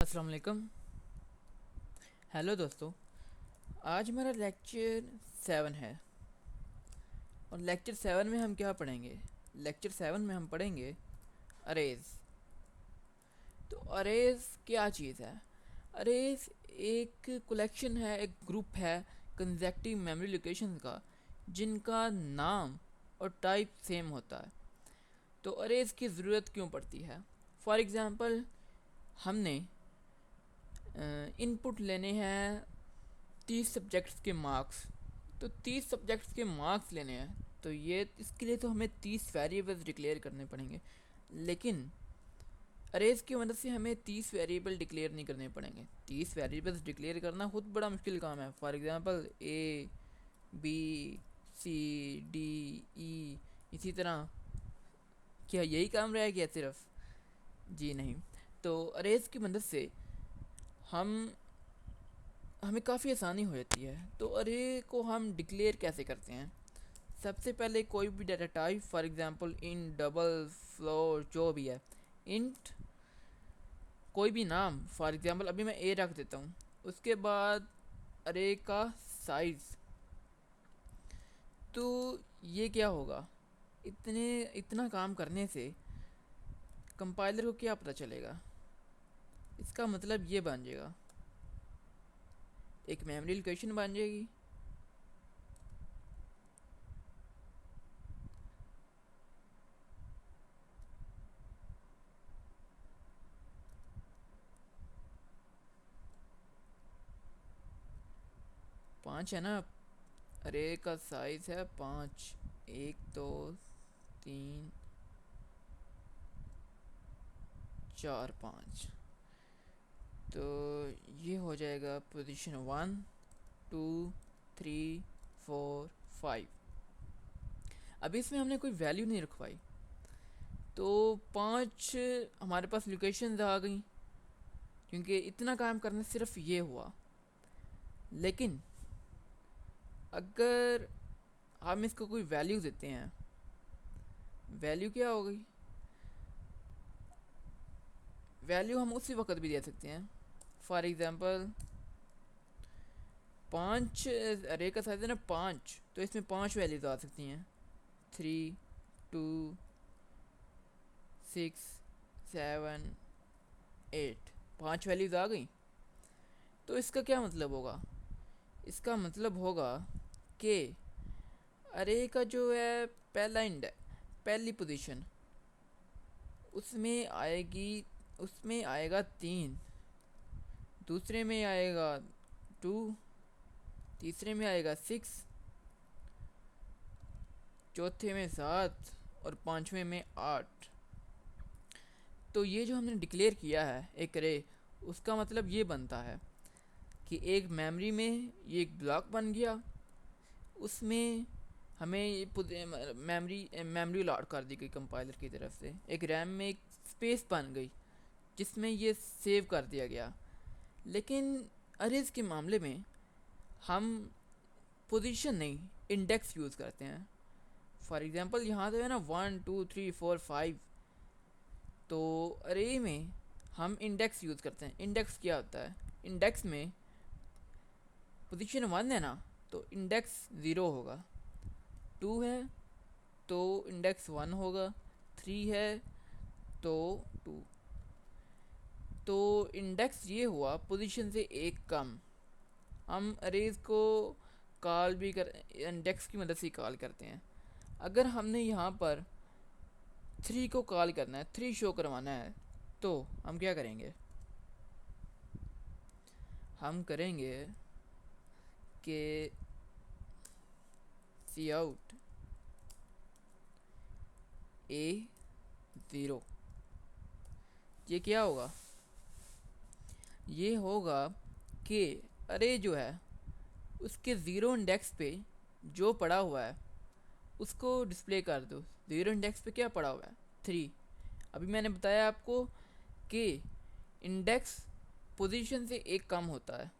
अस्सलाम वालेकुम। हेलो दोस्तों, आज हमारा लेक्चर 7 है। और लेक्चर 7 में हम क्या पढ़ेंगे? लेक्चर 7 में हम पढ़ेंगे अरेज। तो अरेज क्या चीज़ है? अरेज एक कलेक्शन है, एक ग्रुप है कंसेक्टिव मेमोरी लोकेशन का जिनका नाम और टाइप सेम होता है। तो अरेज की ज़रूरत क्यों पड़ती है? फॉर एग्ज़ाम्पल, हमने इनपुट लेने हैं 30 सब्जेक्ट्स के मार्क्स। तो 30 सब्जेक्ट्स के मार्क्स लेने हैं, तो ये इसके लिए तो हमें 30 वेरिएबल्स डिक्लेयर करने पड़ेंगे। लेकिन अरेज की मदद से हमें 30 वेरिएबल डिक्लेयर नहीं करने पड़ेंगे। 30 वेरिएबल्स डिक्लेयर करना खुद बड़ा मुश्किल काम है। For example A, B, C, D, E, इसी तरह। क्या यही काम रह गया सिर्फ? जी नहीं। तो अरेज की मदद से हम हमें काफ़ी आसानी हो जाती है। तो अरे को हम डिक्लेयर कैसे करते हैं? सबसे पहले कोई भी data type, for example in, double, floor, जो भी है, इंट कोई भी नाम, फॉर एग्जांपल अभी मैं ए रख देता हूँ। उसके बाद अरे का साइज। तो ये क्या होगा? इतना काम करने से कंपाइलर को क्या पता चलेगा? इसका मतलब ये बन जाएगा, एक मेमोरी लोकेशन बन जाएगी। 5 है ना? अरे का साइज है 5। 1, 2, 3, 4, 5। तो ये हो जाएगा पोजीशन 1, 2, 3, 4, 5। अभी इसमें हमने कोई वैल्यू नहीं रखवाई, तो 5 हमारे पास लोकेशंस आ गई, क्योंकि इतना काम करने से सिर्फ ये हुआ। लेकिन अगर हम इसको कोई वैल्यू देते हैं, वैल्यू क्या हो गई? वैल्यू हम उसी वक्त भी दे सकते हैं। फॉर एग्जांपल 5 अरे का साइज है ना 5, तो इसमें 5 वैल्यूज आ सकती हैं। 3, 2, 6, 7, 8। 5 वैल्यूज आ गई। तो इसका क्या मतलब होगा? इसका मतलब होगा कि अरे का जो है पहला पहली पोजीशन, उसमें आएगी, उसमें आएगा 3, दूसरे में आएगा 2, तीसरे में आएगा 6, चौथे में 7 और पांचवें में 8। तो ये जो हमने डिक्लेयर किया है एक रे, उसका मतलब ये बनता है कि एक मेमोरी में ये एक ब्लॉक बन गया, उसमें हमें ये मेमोरी मेमोरी अलॉट कर दी गई कंपाइलर की तरफ से। एक रैम में एक स्पेस बन गई जिसमें ये सेव कर दिया गया। लेकिन अरेज के मामले में हम पोजीशन नहीं, इंडेक्स यूज़ करते हैं। फॉर एग्जांपल यहाँ तो है ना 1, 2, 3, 4, 5। तो अरे में हम इंडेक्स यूज़ करते हैं। इंडेक्स क्या होता है? इंडेक्स में पोजीशन 1 है ना, तो इंडेक्स 0 होगा। 2 है तो इंडेक्स 1 होगा। 3 है तो 2। तो इंडेक्स ये हुआ पोजीशन से एक कम। हम अरेज को कॉल भी कर इंडेक्स की मदद से कॉल करते हैं। अगर हमने यहाँ पर 3 को कॉल करना है, 3 शो करवाना है, तो हम क्या करेंगे? हम करेंगे कि सी आउट A0। ये क्या होगा? ये होगा कि अरे जो है उसके ज़ीरो इंडेक्स पे जो पड़ा हुआ है उसको डिस्प्ले कर दो। ज़ीरो इंडेक्स पे क्या पड़ा हुआ है? 3। अभी मैंने बताया आपको कि इंडेक्स पोजीशन से एक कम होता है।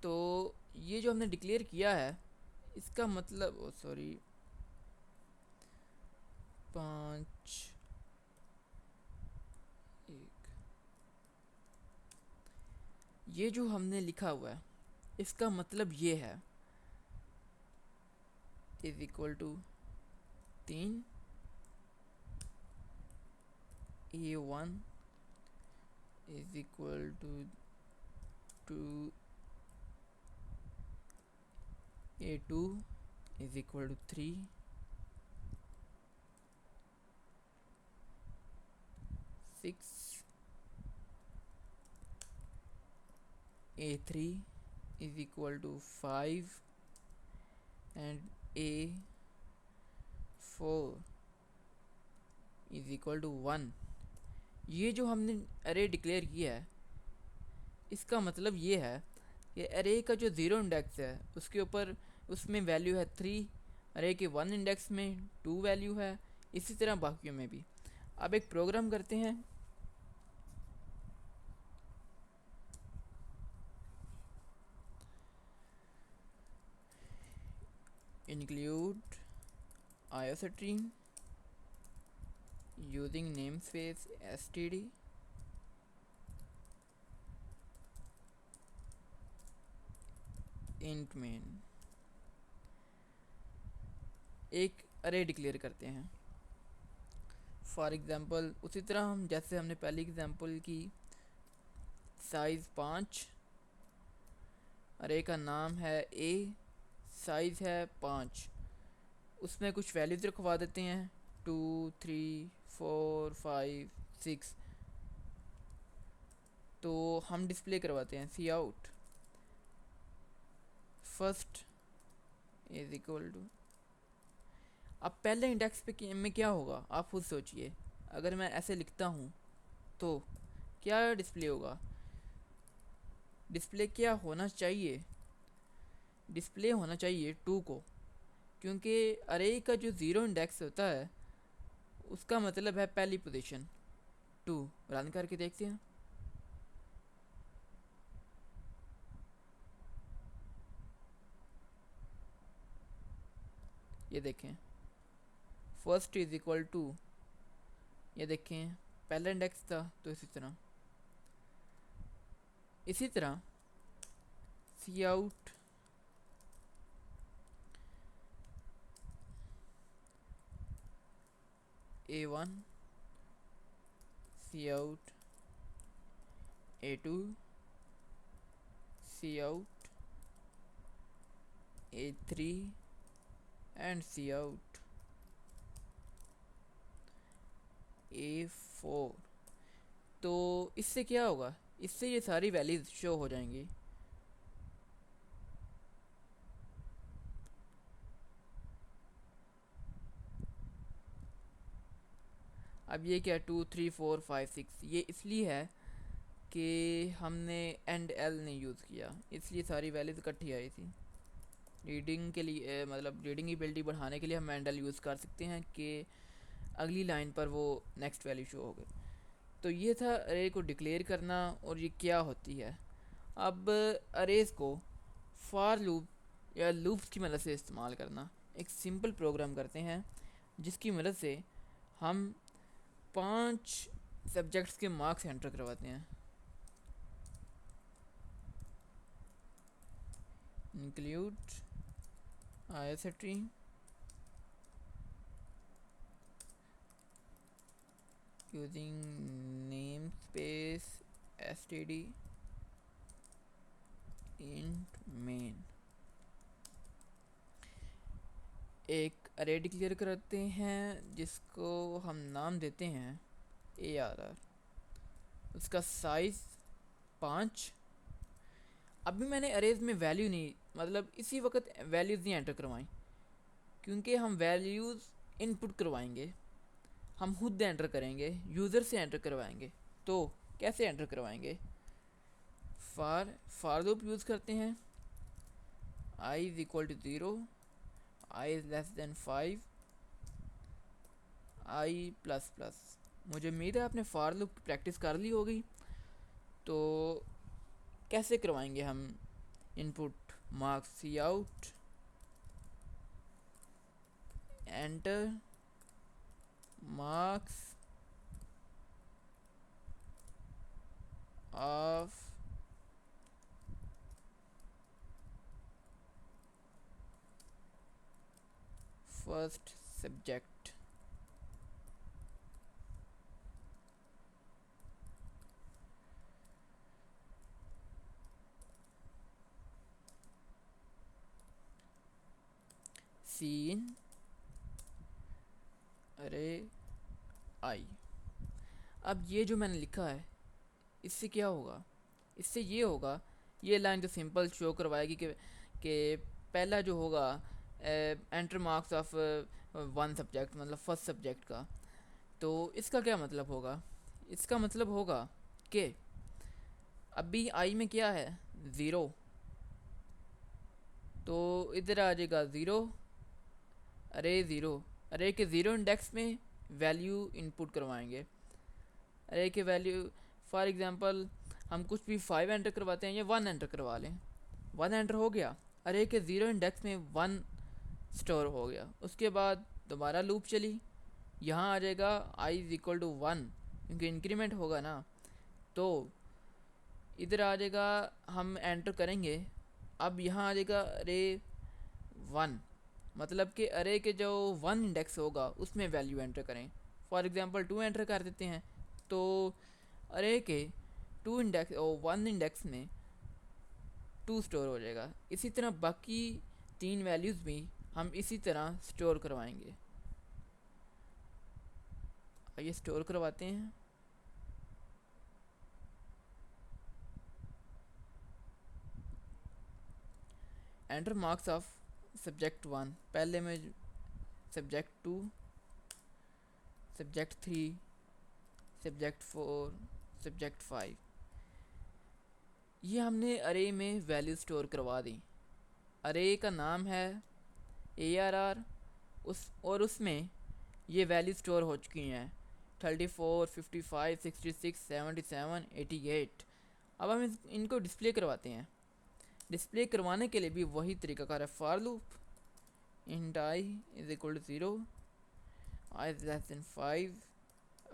तो ये जो हमने डिक्लेयर किया है, इसका मतलब सॉरी 5, 1, ये जो हमने लिखा हुआ है इसका मतलब ये है is equal to 3 A1 is equal to 2 A2 is equal to 3 6 A3 is equal to 5 and A4 is equal to 1। ये जो हमने अरे डिक्लेयर किया है इसका मतलब ये है कि अरे का जो ज़ीरो इंडेक्स है उसके ऊपर उसमें वैल्यू है 3, अरे के 1 इंडेक्स में 2 वैल्यू है, इसी तरह बाकियों में भी। अब एक प्रोग्राम करते हैं। include iostream using namespace std int main। एक अरे डिक्लेयर करते हैं फॉर एग्ज़ाम्पल उसी तरह हम जैसे हमने पहली एग्ज़ाम्पल की, साइज़ 5, अरे का नाम है a, साइज़ है 5, उसमें कुछ वैल्यूज़ रखवा देते हैं 2 3 4 5 6। तो हम डिस्प्ले करवाते हैं cout first is equal to. अब पहले इंडेक्स पे में क्या होगा आप खुद सोचिए। अगर मैं ऐसे लिखता हूँ तो क्या डिस्प्ले होगा? डिस्प्ले क्या होना चाहिए? डिस्प्ले होना चाहिए 2 को, क्योंकि अरे का जो ज़ीरो इंडेक्स होता है उसका मतलब है पहली पोजीशन 2। रन करके देखते हैं। ये देखें फर्स्ट इज इक्वल टू, ये देखें पहला इंडेक्स था तो इसी तरह cout A1, cout A2, cout A3 and cout A4। तो इससे क्या होगा? इससे ये सारी वैल्यूज शो हो जाएंगी। अब ये क्या 2 3 4 5 6, ये इसलिए है कि हमने एंड एल नहीं यूज़ किया, इसलिए सारी वैल्यूज इकट्ठी आई थी। रीडिंग के लिए मतलब रीडिंग एबिलिटी बढ़ाने के लिए हम एंड एल यूज़ कर सकते हैं कि अगली लाइन पर वो नेक्स्ट वैल्यू शो हो गई। तो ये था अरे को डिक्लेयर करना और ये क्या होती है। अब अरेज को फॉर लूप या लूप्स की मदद से इस्तेमाल करना। एक सिंपल प्रोग्राम करते हैं जिसकी मदद से हम 5 सब्जेक्ट्स के मार्क्स एंटर करवाते हैं। Include iostream using namespace std int main। एक अरे डिक्लेयर करते हैं जिसको हम नाम देते हैं ARR, उसका साइज 5। अभी मैंने अरेज में वैल्यू नहीं, मतलब इसी वक्त वैल्यूज़ नहीं एंटर करवाई, क्योंकि हम वैल्यूज़ इनपुट करवाएंगे, हम खुद एंटर करेंगे, यूज़र से एंटर करवाएंगे। तो कैसे एंटर करवाएंगे? फॉर लूप यूज़ करते हैं i is equal to 0, i is less than 5, i plus plus. मुझे उम्मीद है आपने फॉर लूप की प्रैक्टिस कर ली होगी। तो कैसे करवाएंगे हम input? Marks C out enter marks of first subject. Cin array i. अब ये जो मैंने लिखा है इससे क्या होगा, इससे ये होगा, ये लाइन तो सिंपल शो करवाएगी कि पहला जो होगा enter marks of one subject, मतलब फर्स्ट सब्जेक्ट का। तो इसका क्या मतलब होगा, इसका मतलब होगा कि अभी आई में क्या है, ज़ीरो, तो इधर आ जाएगा ज़ीरो, अरे ज़ीरो, अरे के ज़ीरो इंडेक्स में वैल्यू इनपुट करवाएंगे। अरे के वैल्यू फॉर एग्जांपल हम कुछ भी 5 एंटर करवाते हैं या 1 एंटर करवा लें, 1 एंटर हो गया, अरे के ज़ीरो इंडेक्स में 1 स्टोर हो गया। उसके बाद दोबारा लूप चली, यहाँ आ जाएगा आई इज़ इक्वल टू 1, क्योंकि इंक्रीमेंट होगा ना। तो इधर आ जाएगा, हम एंटर करेंगे, अब यहाँ आ जाएगा अरे 1, मतलब कि अरे के जो 1 इंडेक्स होगा उसमें वैल्यू एंटर करें। फॉर एग्जांपल 2 एंटर कर देते हैं, तो अरे के 2 इंडेक्स और 1 इंडेक्स में 2 स्टोर हो जाएगा। इसी तरह बाकी 3 वैल्यूज़ भी हम इसी तरह स्टोर करवाएंगे। आइए स्टोर करवाते हैं। एंटर मार्क्स ऑफ सब्जेक्ट 1, पहले में सब्जेक्ट 2, सब्जेक्ट 3, सब्जेक्ट 4, सब्जेक्ट 5। ये हमने अरे में वैल्यू स्टोर करवा दी। अरे का नाम है ARR, और उसमें ये वैल्यू स्टोर हो चुकी हैं 34, 55, 66, 77, 88। अब हम इनको डिस्प्ले करवाते हैं। डिस्प्ले करवाने के लिए भी वही तरीकाकार है, for loop int i is equal to 0, i is less than 5,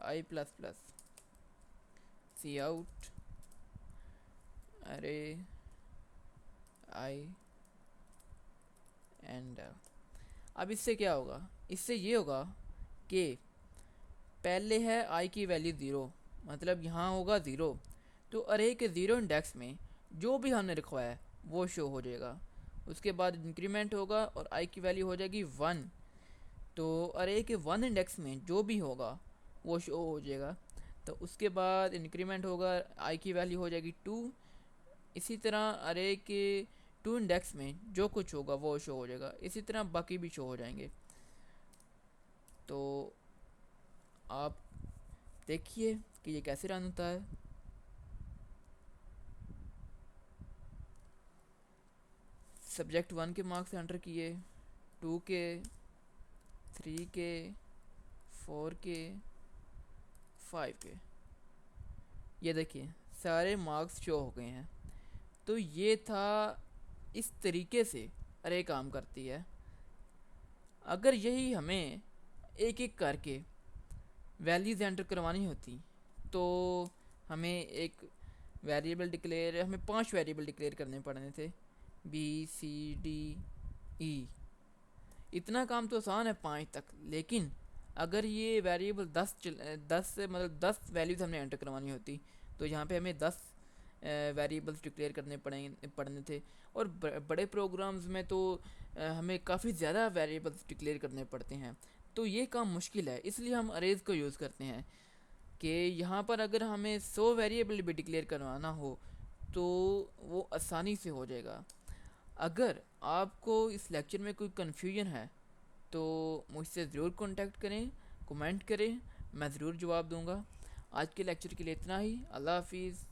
i plus plus, C out array i and. अब इससे क्या होगा, इससे ये होगा कि पहले है आई की वैल्यू 0, मतलब यहाँ होगा 0, तो अरे के 0 इंडेक्स में जो भी हमने लिखवाया है वो शो हो जाएगा। उसके बाद इंक्रीमेंट होगा और आई की वैल्यू हो जाएगी 1, तो अरे के 1 इंडेक्स में जो भी होगा वो शो हो जाएगा। तो उसके बाद इंक्रीमेंट होगा, आई की वैल्यू हो जाएगी 2, इसी तरह अरे के 2 इंडेक्स में जो कुछ होगा वो शो हो जाएगा। इसी तरह बाकी भी शो हो जाएंगे। तो आप देखिए कि ये कैसे रन होता है। सब्जेक्ट 1 के मार्क्स एंटर किए, 2 के, 3 के, 4 के, 5 के, ये देखिए सारे मार्क्स शो हो गए हैं। तो ये था, इस तरीके से अरे काम करती है। अगर यही हमें एक एक करके वैल्यूज़ एंटर करवानी होती तो हमें एक वेरिएबल डिक्लेयर, हमें 5 वेरिएबल डिक्लेयर करने पड़ने थे, BCDE। इतना काम तो आसान है 5 तक, लेकिन अगर ये वेरिएबल 10 से मतलब 10 वैल्यूज़ हमने एंटर करवानी होती तो यहाँ पे हमें 10 वेरिएबल्स डिक्लेयर करने पड़ने थे। और बड़े प्रोग्राम्स में तो हमें काफ़ी ज़्यादा वेरिएबल्स डिक्लेयर करने पड़ते हैं। तो ये काम मुश्किल है, इसलिए हम अरेज को यूज़ करते हैं कि यहाँ पर अगर हमें 100 वेरिएबल भी डिक्लेयर करवाना हो तो वो आसानी से हो जाएगा। अगर आपको इस लेक्चर में कोई कन्फ्यूजन है तो मुझसे ज़रूर कांटेक्ट करें, कमेंट करें, मैं ज़रूर जवाब दूंगा। आज के लेक्चर के लिए इतना ही। अल्लाह हाफिज़।